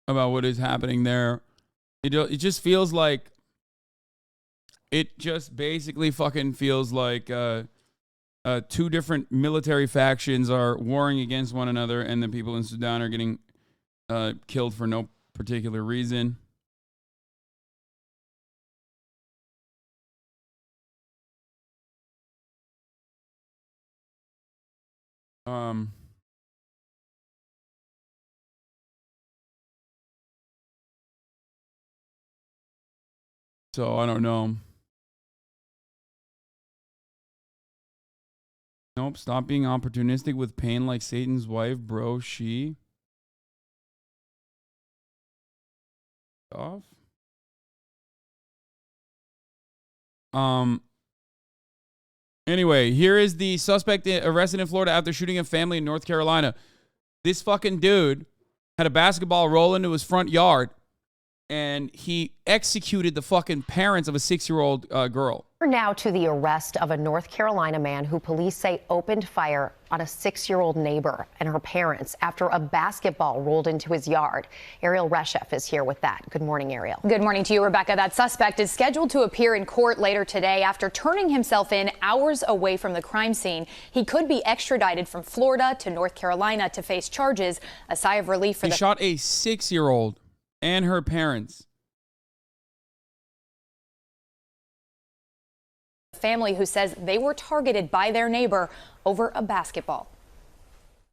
about what is happening there. It just feels like, it just basically fucking feels like two different military factions are warring against one another, and the people in Sudan are getting killed for no particular reason. So I don't know. Nope, stop being opportunistic with pain like Satan's wife, bro. She off. Anyway, here is the suspect arrested in Florida after shooting a family in North Carolina. This fucking dude had a basketball roll into his front yard, and he executed the fucking parents of a 6-year-old girl. Now to the arrest of a North Carolina man who police say opened fire on a 6-year-old neighbor and her parents after a basketball rolled into his yard. Ariel Reshef is here with that. Good morning, Ariel. Good morning to you, Rebecca. That suspect is scheduled to appear in court later today after turning himself in hours away from the crime scene. He could be extradited from Florida to North Carolina to face charges. A sigh of relief for He shot a 6-year-old and her parents. Family who says they were targeted by their neighbor over a basketball.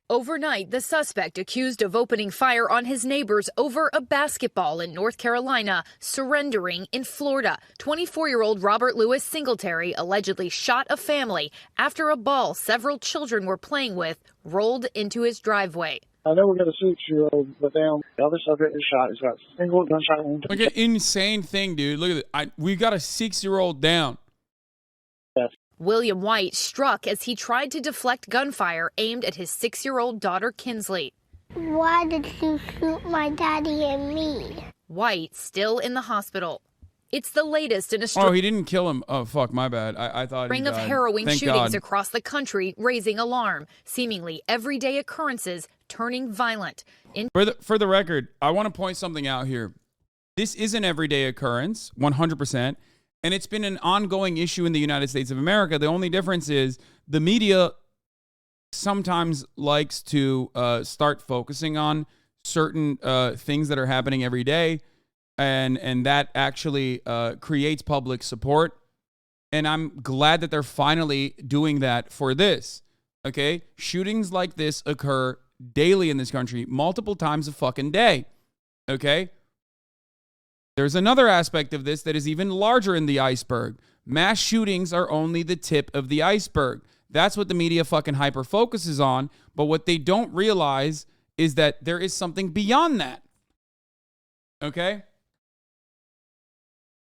Overnight, the suspect accused of opening fire on his neighbors over a basketball in North Carolina, surrendering in Florida. 24-year-old Robert Louis Singletary allegedly shot a family after a ball several children were playing with rolled into his driveway. I know we got a 6-year-old, but down the other subject is shot. He's got a single gunshot wound. Like an insane thing, dude. Look at it. We got a 6-year-old down. Yes. William White struck as he tried to deflect gunfire aimed at his 6-year-old daughter, Kinsley. Why did you shoot my daddy and me? White still in the hospital. It's the latest in a Oh, he didn't kill him. Oh, fuck, my bad. I thought string he of died. harrowing Thank shootings God. across the country, raising alarm. Seemingly everyday occurrences turning violent. For the record, I want to point something out here. This is an everyday occurrence, 100%, and it's been an ongoing issue in the United States of America. The only difference is the media sometimes likes to start focusing on certain things that are happening every day, and that actually creates public support. And I'm glad that they're finally doing that for this. Okay? Shootings like this occur daily in this country, multiple times a fucking day. Okay? There's another aspect of this that is even larger in the iceberg. Mass shootings are only the tip of the iceberg. That's what the media fucking hyper focuses on. But what they don't realize is that there is something beyond that. Okay?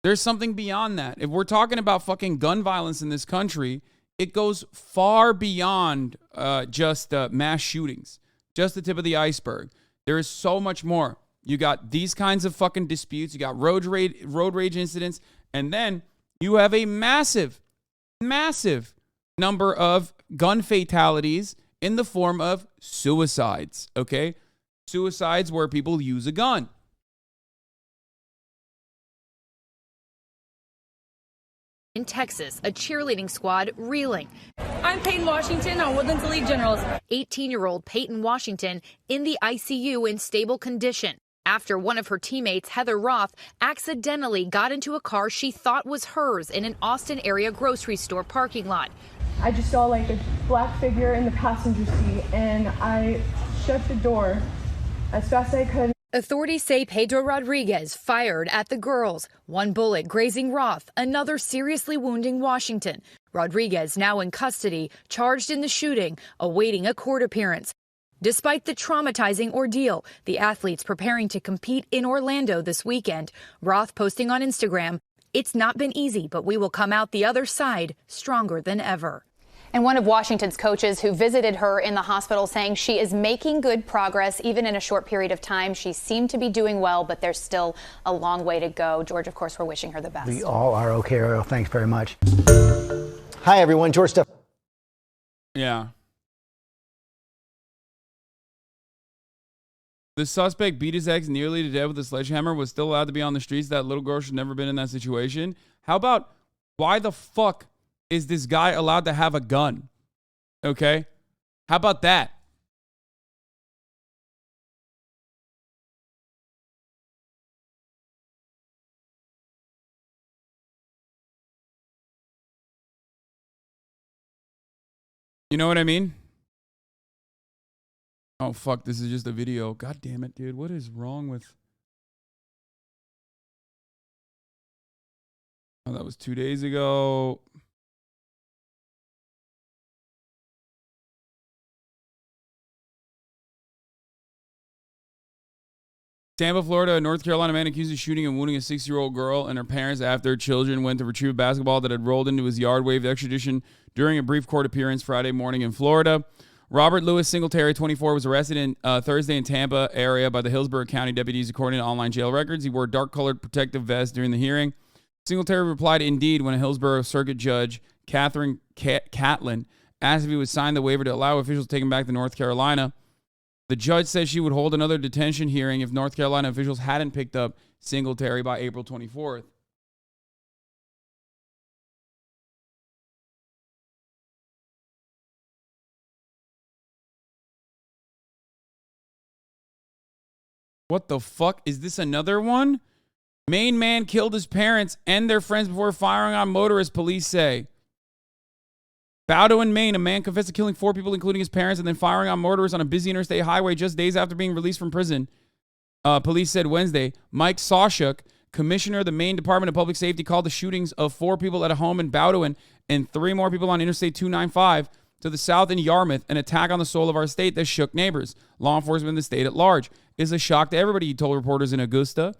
There's something beyond that. If we're talking about fucking gun violence in this country, it goes far beyond just mass shootings. Just the tip of the iceberg. There is so much more. You got these kinds of fucking disputes. You got road rage incidents. And then you have a massive, massive number of gun fatalities in the form of suicides. Okay? Suicides where people use a gun. In Texas, a cheerleading squad reeling. I'm Peyton Washington on Woodlands Elite Generals. 18-year-old Peyton Washington in the ICU in stable condition after one of her teammates, Heather Roth, accidentally got into a car she thought was hers in an Austin area grocery store parking lot. I just saw like a black figure in the passenger seat and I shut the door as fast as I could. Authorities say Pedro Rodriguez fired at the girls, one bullet grazing Roth, another seriously wounding Washington. Rodriguez now in custody, charged in the shooting, awaiting a court appearance. Despite the traumatizing ordeal, the athletes preparing to compete in Orlando this weekend, Roth posting on Instagram, "It's not been easy, but we will come out the other side stronger than ever." And one of Washington's coaches who visited her in the hospital saying she is making good progress even in a short period of time. She seemed to be doing well, but there's still a long way to go. George, of course, we're wishing her the best. We all are okay, Ariel. Thanks very much. Hi, everyone. George Stuff. Yeah. The suspect beat his ex nearly to death with a sledgehammer, was still allowed to be on the streets. That little girl should never been in that situation. How about, why the fuck is this guy allowed to have a gun? Okay? How about that? You know what I mean? Oh, fuck. This is just a video. God damn it, dude. What is wrong with... Oh, that was 2 days ago. Tampa, Florida, a North Carolina man accused of shooting and wounding a 6-year-old girl and her parents after children went to retrieve a basketball that had rolled into his yard, waived extradition during a brief court appearance Friday morning in Florida. Robert Louis Singletary, 24, was arrested in Thursday in Tampa area by the Hillsborough County deputies, according to online jail records. He wore a dark-colored protective vest during the hearing. Singletary replied, "Indeed," when a Hillsborough Circuit Judge, Catherine Catlin, asked if he would sign the waiver to allow officials to take him back to North Carolina. The judge said she would hold another detention hearing if North Carolina officials hadn't picked up Singletary by April 24th. What the fuck? Is this another one? Maine man killed his parents and their friends before firing on motorists, police say. Bowdoin, Maine, a man confessed to killing 4 people, including his parents, and then firing on motorists on a busy interstate highway just days after being released from prison. Police said Wednesday. Mike Sawchuk, commissioner of the Maine Department of Public Safety, called the shootings of 4 people at a home in Bowdoin and 3 more people on Interstate 295 to the south in Yarmouth an attack on the soul of our state that shook neighbors. Law enforcement in the state at large is a shock to everybody, he told reporters in Augusta.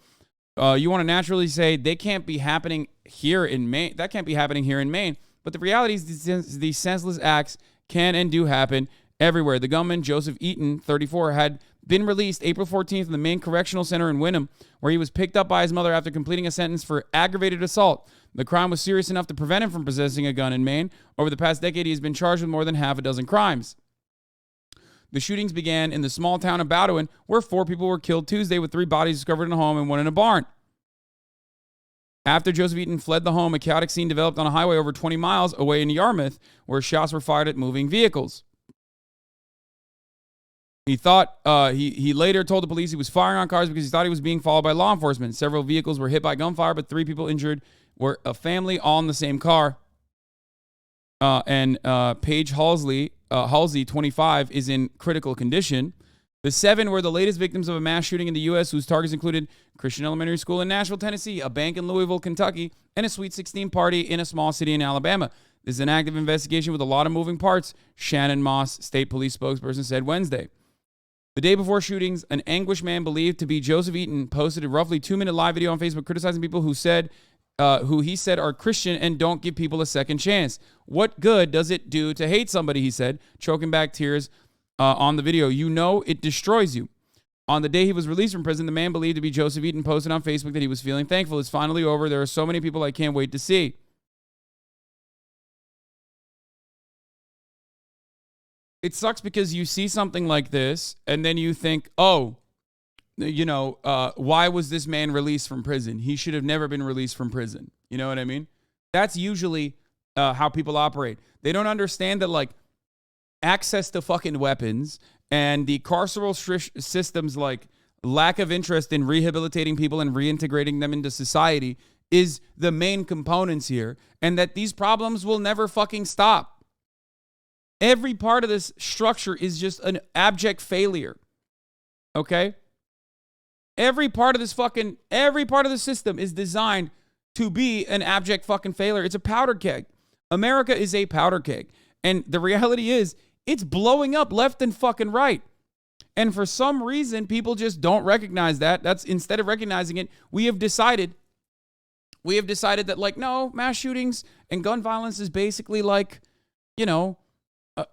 You want to naturally say they can't be happening here in Maine. That can't be happening here in Maine. But the reality is these senseless acts can and do happen everywhere. The gunman, Joseph Eaton, 34, had been released April 14th in the Maine Correctional Center in Wynnum, where he was picked up by his mother after completing a sentence for aggravated assault. The crime was serious enough to prevent him from possessing a gun in Maine. Over the past decade, he has been charged with more than half a dozen crimes. The shootings began in the small town of Bowdoin, where 4 people were killed Tuesday, with 3 bodies discovered in a home and 1 in a barn. After Joseph Eaton fled the home, a chaotic scene developed on a highway over 20 miles away in Yarmouth, where shots were fired at moving vehicles. He later told the police he was firing on cars because he thought he was being followed by law enforcement. Several vehicles were hit by gunfire, but 3 people injured were a family all in the same car. Paige Halsey, 25, is in critical condition. The 7 were the latest victims of a mass shooting in the U.S., whose targets included Christian Elementary School in Nashville, Tennessee, a bank in Louisville, Kentucky, and a Sweet 16 party in a small city in Alabama. This is an active investigation with a lot of moving parts, Shannon Moss, state police spokesperson, said Wednesday. The day before shootings, an anguished man believed to be Joseph Eaton posted a roughly 2-minute live video on Facebook criticizing people who he said are Christian and don't give people a second chance. What good does it do to hate somebody, he said, choking back tears on the video. You know it destroys you. On the day he was released from prison, the man believed to be Joseph Eaton posted on Facebook that he was feeling thankful. It's finally over. There are so many people I can't wait to see. It sucks because you see something like this and then you think, oh, why was this man released from prison? He should have never been released from prison. You know what I mean? That's usually how people operate. They don't understand that, like, access to fucking weapons and the carceral system's like lack of interest in rehabilitating people and reintegrating them into society is the main components here, and that these problems will never fucking stop. Every part of this structure is just an abject failure. Okay? Every part of the system is designed to be an abject fucking failure. It's a powder keg. America is a powder keg. And the reality is, it's blowing up left and fucking right. And for some reason, people just don't recognize that. That's, instead of recognizing it, we have decided that, like, no, mass shootings and gun violence is basically like,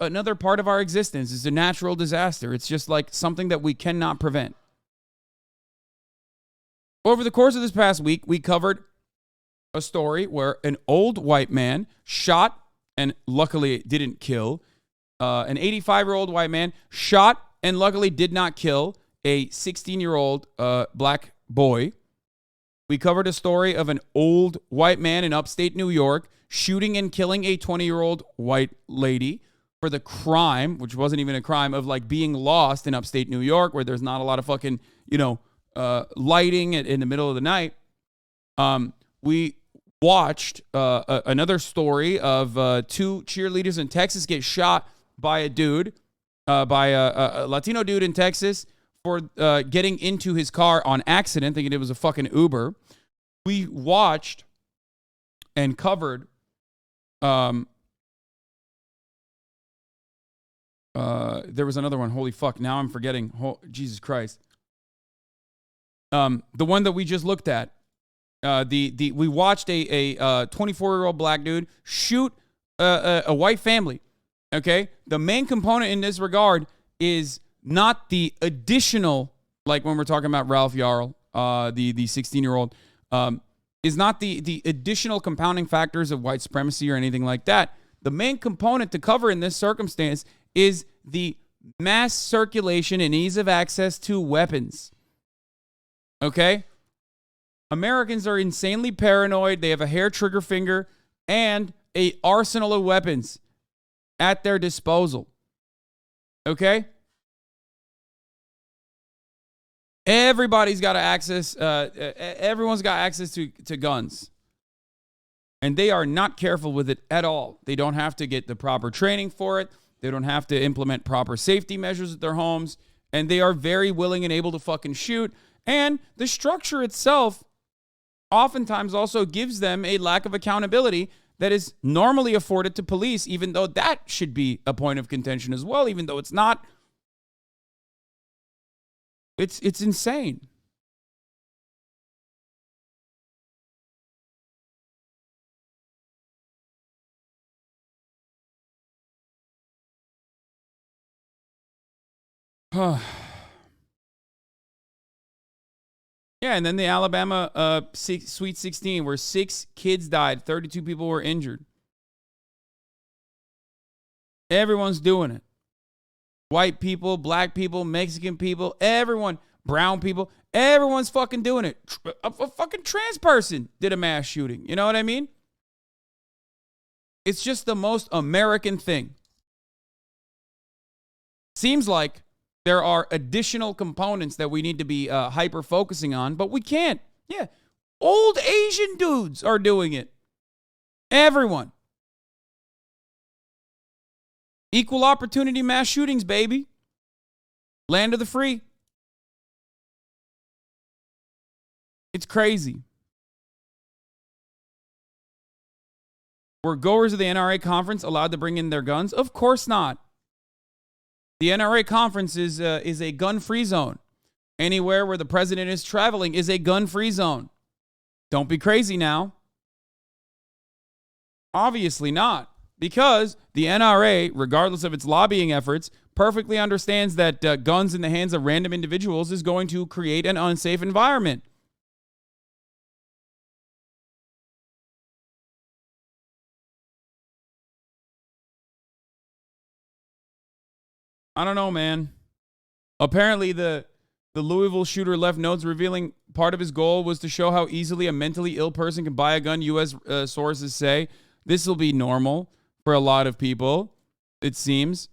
another part of our existence. It's a natural disaster. It's just like something that we cannot prevent. Over the course of this past week, we covered a story where an old white man shot, and luckily didn't kill, an 85-year-old white man shot and luckily did not kill a 16-year-old black boy. We covered a story of an old white man in upstate New York shooting and killing a 20-year-old white lady for the crime, which wasn't even a crime, of like being lost in upstate New York where there's not a lot of fucking, lighting in the middle of the night. We watched another story of two cheerleaders in Texas get shot by a dude, by a Latino dude in Texas for getting into his car on accident, thinking it was a fucking Uber. We watched and covered there was another one. Holy fuck. Now I'm forgetting. Jesus Christ. The one that we just looked at. We watched a 24-year-old black dude shoot a white family. Okay? The main component in this regard is not the additional, like when we're talking about Ralph Yarl, the 16-year-old, is not the additional compounding factors of white supremacy or anything like that. The main component to cover in this circumstance is the mass circulation and ease of access to weapons. Okay? Americans are insanely paranoid. They have a hair trigger finger and an arsenal of weapons at their disposal. Okay? Everybody's got access. Everyone's got access to guns. And they are not careful with it at all. They don't have to get the proper training for it. They don't have to implement proper safety measures at their homes. And they are very willing and able to fucking shoot. And the structure itself oftentimes also gives them a lack of accountability that is normally afforded to police, even though that should be a point of contention as well, even though it's not. It's insane. Yeah, and then the Alabama Sweet 16, where 6 kids died, 32 people were injured. Everyone's doing it. White people, black people, Mexican people, everyone, brown people, everyone's fucking doing it. A fucking trans person did a mass shooting. You know what I mean? It's just the most American thing. Seems like there are additional components that we need to be hyper focusing on, but we can't. Yeah. Old Asian dudes are doing it. Everyone. Equal opportunity mass shootings, baby. Land of the free. It's crazy. Were goers of the NRA conference allowed to bring in their guns? Of course not. The NRA conference is a gun-free zone. Anywhere where the president is traveling is a gun-free zone. Don't be crazy now. Obviously not. Because the NRA, regardless of its lobbying efforts, perfectly understands that guns in the hands of random individuals is going to create an unsafe environment. I don't know, man. Apparently, the Louisville shooter left notes revealing part of his goal was to show how easily a mentally ill person can buy a gun. U.S. Sources say this will be normal for a lot of people, it seems.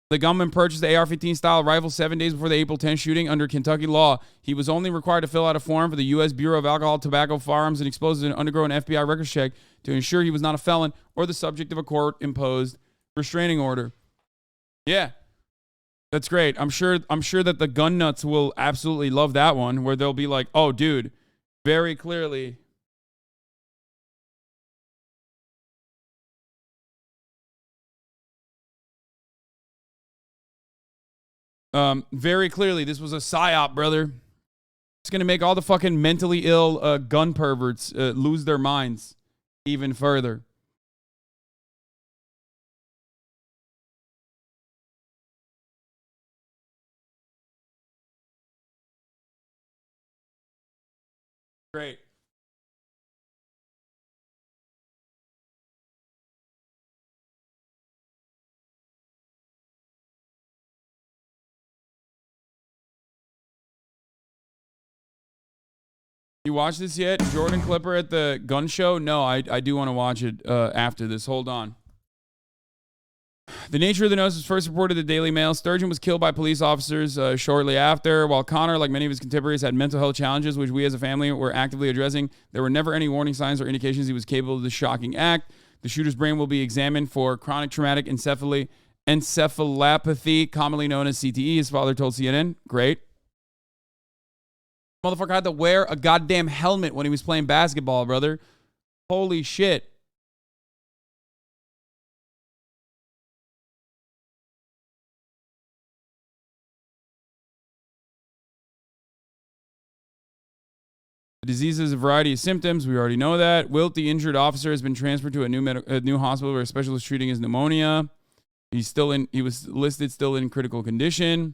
The gunman purchased the AR-15 style rifle 7 days before the April 10th shooting under Kentucky law. He was only required to fill out a form for the U.S. Bureau of Alcohol, Tobacco, Firearms, and Explosives and undergo an FBI records check to ensure he was not a felon or the subject of a court-imposed restraining order. Yeah, that's great. I'm sure that the gun nuts will absolutely love that one, where they'll be like, "Oh, dude, very clearly." Very clearly, this was a psyop, brother. It's going to make all the fucking mentally ill gun perverts lose their minds even further. Great. You watch this yet? Jordan Clipper at the gun show? No, I do want to watch it after this. Hold on. The nature of the notice was first reported in the Daily Mail. Sturgeon was killed by police officers shortly after. While Connor, like many of his contemporaries, had mental health challenges, which we as a family were actively addressing, there were never any warning signs or indications he was capable of this shocking act. The shooter's brain will be examined for chronic traumatic encephalopathy, commonly known as CTE, his father told CNN. Great. Motherfucker had to wear a goddamn helmet when he was playing basketball, brother. Holy shit. The disease has a variety of symptoms. We already know that. Wilt, the injured officer, has been transferred to a new hospital where a specialist treating his pneumonia. He was listed still in critical condition.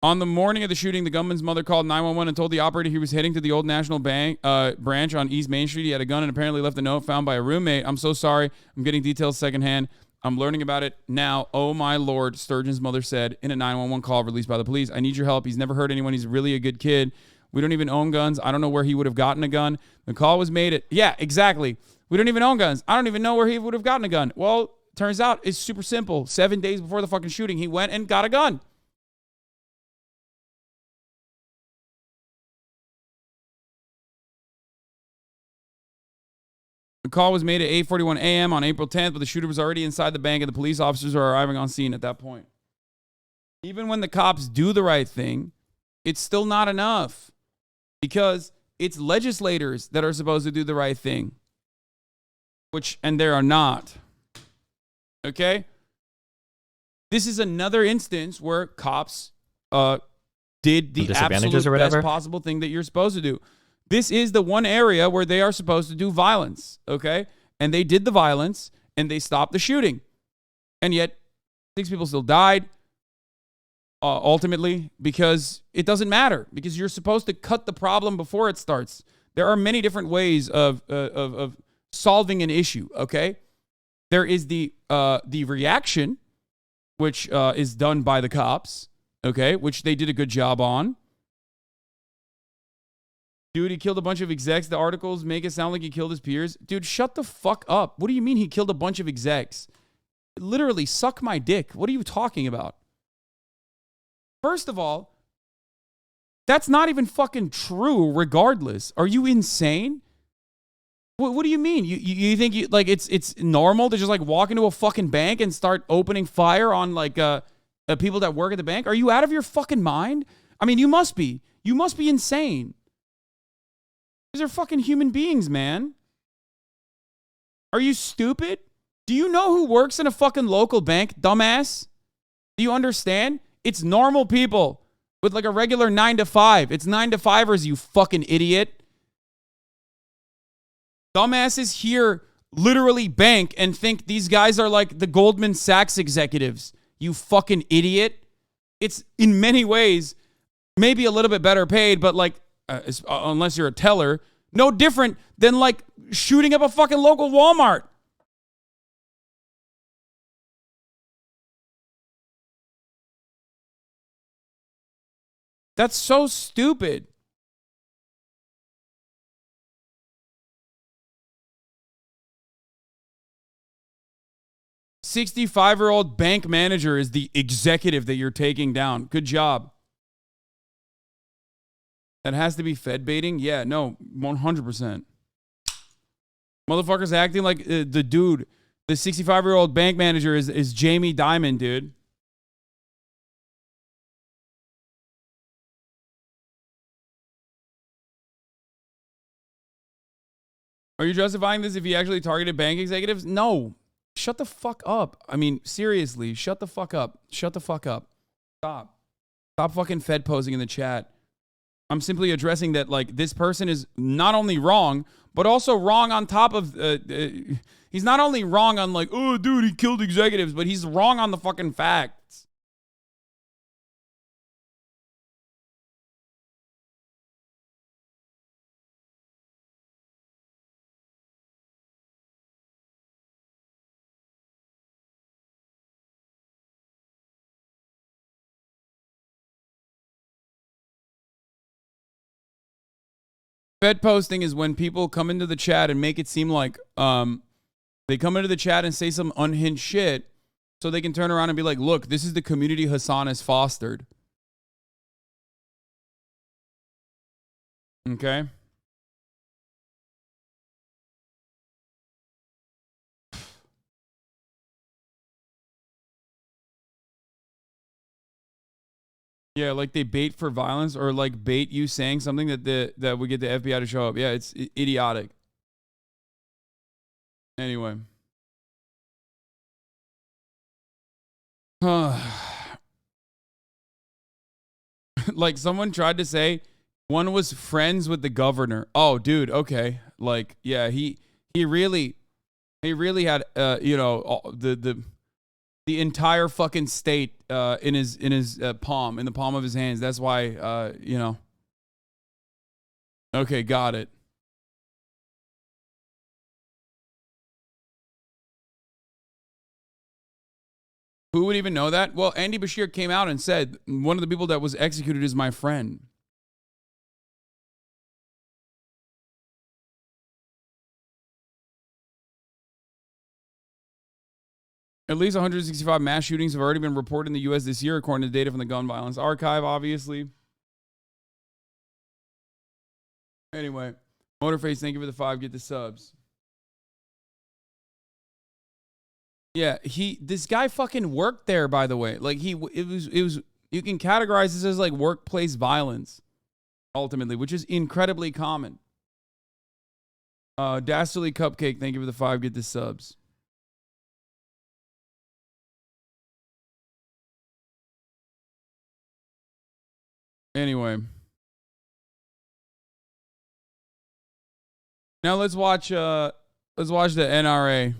On the morning of the shooting, the gunman's mother called 911 and told the operator he was heading to the Old National Bank branch on East Main Street. He had a gun and apparently left a note found by a roommate. I'm so sorry. I'm getting details secondhand. I'm learning about it now. Oh, my Lord, Sturgeon's mother said in a 911 call released by the police. I need your help. He's never hurt anyone. He's really a good kid. We don't even own guns. I don't know where he would have gotten a gun. The call was made at... Yeah, exactly. We don't even own guns. I don't even know where he would have gotten a gun. Well, turns out it's super simple. 7 days before the fucking shooting, he went and got a gun. The call was made at 8:41 a.m. on April 10th, but the shooter was already inside the bank and the police officers are arriving on scene at that point. Even when the cops do the right thing, it's still not enough because it's legislators that are supposed to do the right thing, and they are not. Okay? This is another instance where cops did the absolute best possible thing that you're supposed to do. This is the one area where they are supposed to do violence, okay? And they did the violence, and they stopped the shooting. And yet, 6 people still died, ultimately, because it doesn't matter, because you're supposed to cut the problem before it starts. There are many different ways of solving an issue, okay? There is the reaction, which is done by the cops, okay, which they did a good job on. Dude, he killed a bunch of execs. The articles make it sound like he killed his peers. Dude, shut the fuck up. What do you mean he killed a bunch of execs? Literally, suck my dick. What are you talking about? First of all, that's not even fucking true regardless. Are you insane? What do you mean? You think it's normal to just like walk into a fucking bank and start opening fire on like people that work at the bank? Are you out of your fucking mind? I mean, you must be. You must be insane. These are fucking human beings, man. Are you stupid? Do you know who works in a fucking local bank, dumbass? Do you understand? It's normal people with like a regular 9 to 5. It's 9 to 5ers, you fucking idiot. Dumbasses here literally bank and think these guys are like the Goldman Sachs executives. You fucking idiot. It's in many ways maybe a little bit better paid, but like unless you're a teller, no different than like shooting up a fucking local Walmart. That's so stupid. $65-year-old bank manager is the executive that you're taking down. Good job. That has to be Fed baiting? Yeah, no, 100%. Motherfuckers acting like the dude, the 65-year-old bank manager is Jamie Dimon, dude. Are you justifying this if he actually targeted bank executives? No. Shut the fuck up. I mean, seriously, shut the fuck up. Shut the fuck up. Stop. Stop fucking Fed posing in the chat. I'm simply addressing that, like, this person is not only wrong, but also wrong on top of... he's not only wrong on, like, oh, dude, he killed executives, but he's wrong on the fucking facts. Fed posting is when people come into the chat and make it seem like they come into the chat and say some unhinged shit so they can turn around and be like, look, this is the community Hasan has fostered. Okay? Yeah, like they bait for violence or like bait you saying something that would get the FBI to show up. Yeah, it's idiotic. Anyway. Like someone tried to say one was friends with the governor. Oh, dude, okay. Like, yeah, he really had the entire fucking state in his palm, in the palm of his hands. That's why Okay, got it. Who would even know that? Well, Andy Bashir came out and said one of the people that was executed is my friend. At least 165 mass shootings have already been reported in the U.S. this year, according to data from the Gun Violence Archive, obviously. Anyway, Motorface, thank you for the 5. Get the subs. Yeah, this guy fucking worked there, by the way. Like, it was, you can categorize this as like workplace violence, ultimately, which is incredibly common. Dastardly Cupcake, thank you for the 5. Get the subs. Anyway. Now let's watch the NRA.